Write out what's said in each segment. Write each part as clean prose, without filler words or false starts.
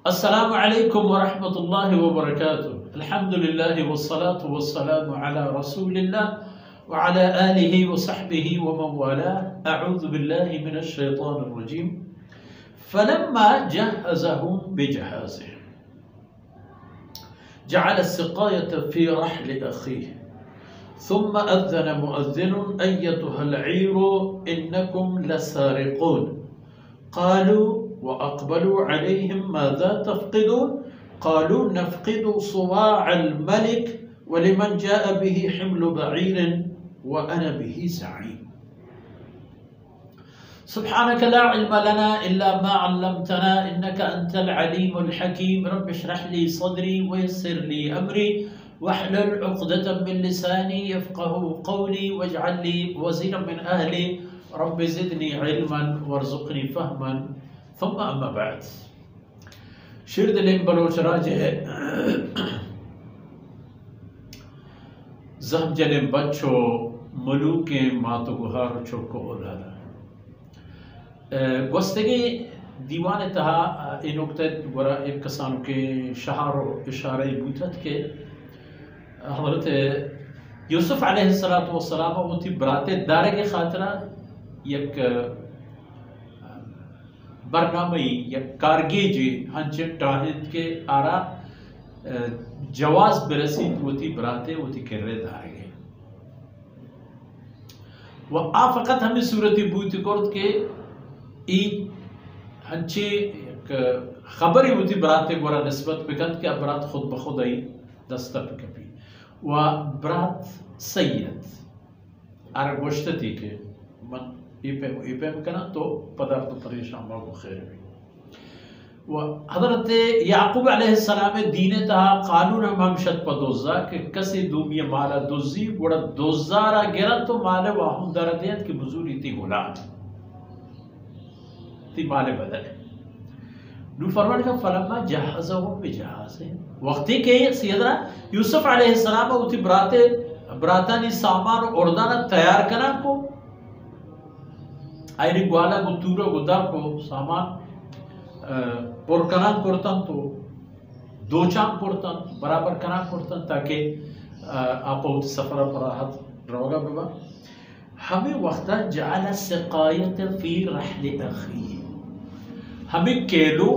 अस्सलामु अलैकुम वरहमतुल्लाहि वबरकातुहू। अल्हम्दुलिल्लाहि वस्सलातु वस्सलामु अला रसूलिल्लाह व अला आलिहि व सहबिहि व मन वालाह। अऊज़ु बिल्लाहि मिनश शैतानिर रजीम। फलम्मा जहज़हुम बिजहाज़िहिम जअल अस्सिक़ायत फ़ी रहलि अख़ीह सुम्मा अज़्ज़न मुअज़्ज़िनुन अय्यतुहल ईरु इन्नकुम लसारिक़ून क़ालू व अक़बलू अलैहिम माज़ा तफ़क़िदून क़ालू नफ़क़िदु सुवाअल मलिक व लिमन जाअ बिही हिम्लु बईरिन व अना बिही ज़ईम। सुब्हानक ला इल्म लना इल्ला मा अल्लमतना इन्नका अंतल अलीमुल हकीम। रब्बि इश्रह ली सदरी व यस्सिर ली अमरी वहलुल उक़दतम मिन लिसानी यफ़क़हू क़ौली वजअल ली वज़ीरन मिन अहली रब्बि ज़िदनी इल्मन वरज़ुक़नी फ़हमन थुम्मा अम्मा बाद। शिर दिलें बलोच राजे ज़हब जलें बच्चो मलूके मातो गुहार चोको ओलाला गोस्तगी दीवान तहा इन नुक्ते वरा एक कसानों के शहारो इशारे बूतत के हज़रत यूसुफ अलैहिस्सलातु वस्सलाम उती बराते दारे के खातरा एक बरनामी या कारगेज हंचे टाहिद के आरा जवाज बरसी वती बराते वती कररे दारे व आ फकत हमें सूरती बूत कोर्ट के ई हंचे खबरी वती बराते गोरा निस्बत बिकंत के बरात खुद बखुद आई दस्तक कभी व बरात सैयद आर गोश्तती के मन इपेम कना तो पदार्थ परेशान बाबू खैर भी व हज़रत याकूब अलैहिस्सलाम दीने तहा कानून ममशत पदोज़ा के कसे दूमिय माला दोज़ी बड़ा दोज़ारा गिरा तो माले वाहुम दरदियत की बुजुर्ग थी गुलाम थी माले बदल नू फरमान का फलम्मा जहज़हुम बिजहाज़िहिम वक्ती के सैयदना यूसुफ अलैहिस्सलाम उती बरातानी सामान उर्दाना तैयार करा को आयरी ग्वाला गुतूरा गुदा को सामान पुरकनान पुरतन तो दो चांद पुरतन बराबर कना पुरतन ताकि आप सफर पर राहत रहोगा बाबा हमें वक्ता जाल सिकायत फी रहल अखी हमें केलो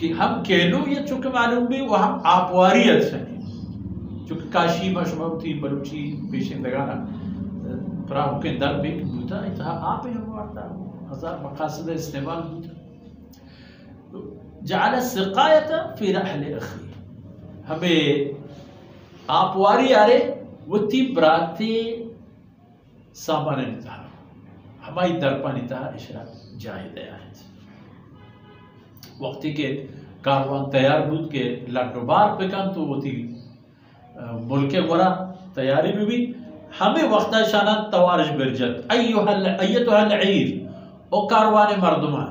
कि हम केलो ये चूंकि मालूम भी वह हम आपवारियत से चूंकि काशी मशमा थी बलूची पेशिंदगाना प्राहु के दर भी बूता इतना आप ही हम वार्ता हजार मकासद इस्तेमाल बूता जाल सिकायत फी रहल अखी हमें आपवारी आरे वती बराते सामान निता हमारी दरपा निता इशरा जाए दया है वक्ती के कारवान तैयार बूत के लाडोबार पेकान तो वो थी मुल्के वरा तैयारी में भी हमें वक्ता शाना तवारश बिरजत अय्यतुहल ईर ओ कारवान मर्दुमान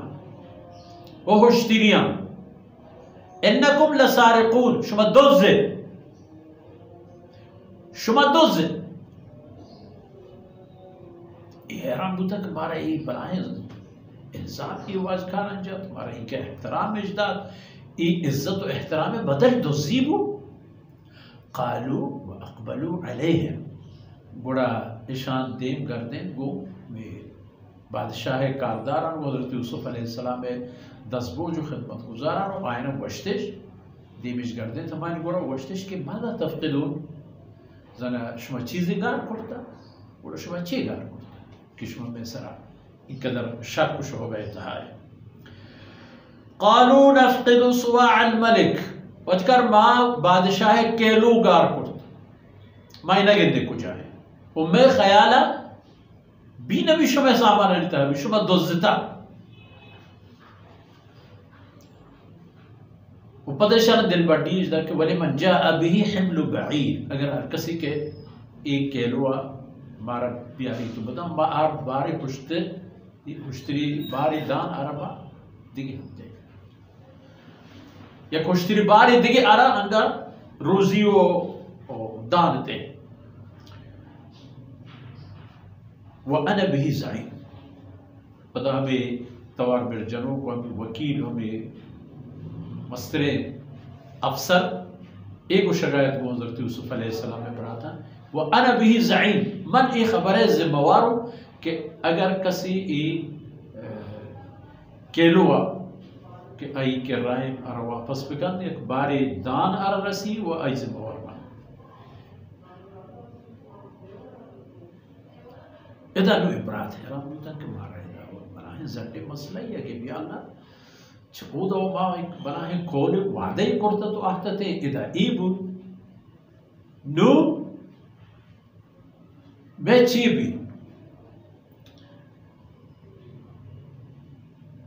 ओ हुश्तिरियां इन्नकुम लसारिकून शुमा दुज़ हैरान बुता कि मारा ये बलाएं इंसान की आवाज खान जा तुम्हारा ही क्या एहतराम इजदाद ये इज्जत और एहतराम बदल दुज़ीबू क़ालू व अक़बलू अलैहिम बड़ा ईशान देम गर्दें गो में बादशाह कारदारान हज़रत यूसुफ अलैहिस्सलाम में 10 बोझ खिदमत गुजारान आयन वश्तिश देमिश गर्दें तमानी बड़ा वश्तिश के मादा तफ़क़िदून जना शुमा चीज़ें गार करता बड़ा शुमा ची गार करता कि शुमा में सरा इकदर शक हो गए तहाय क़ालू नफ़क़िदु सुवाअल मलिक वजकर माँ बादशाह केलू गार करता मायना गिंदे को जाए उम्मे ख्याला बी नबी शुमा सामान लेता है शुमा दुज़ता उपदेशन दिल बड़ी इजदा के वली मन जाअ बिही हिम्लु बईर अगर हर किसी के एक केलुआ मारा बियारी तो बता मा आर बारे कुश्तरी बारी दान अरबा दिगे होते या कुश्तरी बारी दिगे अरा अंगा रोजी ओ दान ते व अना बिही ज़ईम पता हमें तवार बिरजनों को हमें वकील हमें मस्तरे अफसर एक शकायत को हज़रत यूसुफ अलैहिस्सलाम में पढ़ा था, वह अना बिही ज़ईम, मन ये खबर है जिम्मेवार कि अगर कसी केलुआ कि आई के राय और वापस बिकन एक बारी दान अर रसी व आई जिम्मेवार बन इधर नु इबरात है राम तक मारा है और बनाए जंडे मसला है कि भी अल्लाह छूदो मा एक बनाए कोल वादे करता तो आहते इधर ईबु नु बेचीबी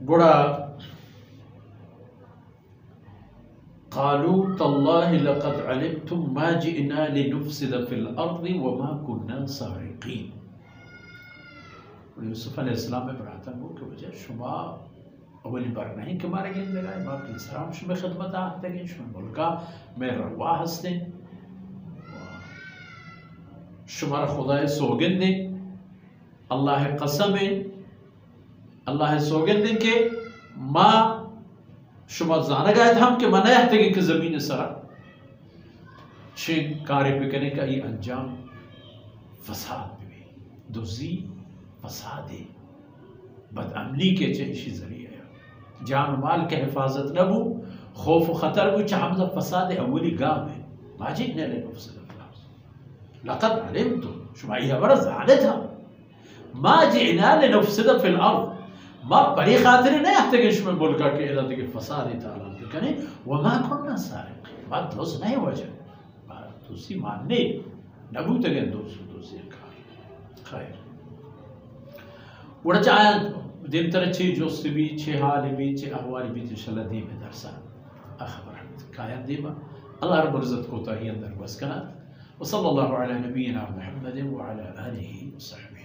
गुड़ा क़ालू तल्लाहि लक़द अलिमतुम मा जिअना लिनुफ़सिद फ़िल अर्ज़ि व मा कुन्ना सारिक़ीन। यूसुफ अलैहिस्सलाम में पढ़ाता हूँ कि वजह शुमा अवली बार नहीं कि मारे गए लगाए बाप इस्लाम शुमे खिदमत आते गए शुमे मुल्का में रवा हस्ते शुमार खुदाए सोगन दे अल्लाह कसम है अल्लाह सोगन दे के माँ शुमा जाना गए हम कि मना हते कि जमीन सरा शेख कार्य पे करने का ये अंजाम फसाद भी दुजी फसाद बदअमनी के चेशी जरिए जान माल के हिफाजत नबू खौफ खतर बु हमजा फसाद अवली गाम है माजिद ने लक़द अलिमतुम शुमा ये हमारा जाने था मा जिअना लिनुफ़सिद फ़िल अर्ज़ मा परी खातिर नहीं आते कि शुमा मुल्का के इलाके के फसाद ताला कने व मा कुन्ना सारिक़ीन बात दोस्त नहीं वजह बात तुसी मानने नबू तक दोस्त खैर उड़ा चाहे दिन तरह छे जो सिबी छे हाल भी छे अहवाल भी इंशाल्लाह दी में दरसा अखबर कायम दीमा अल्लाह रब्बुल इज्जत को ताही अंदर बस कना व सल्लल्लाहु अला नबीना मुहम्मद व अला आलिहि व सहबिहि।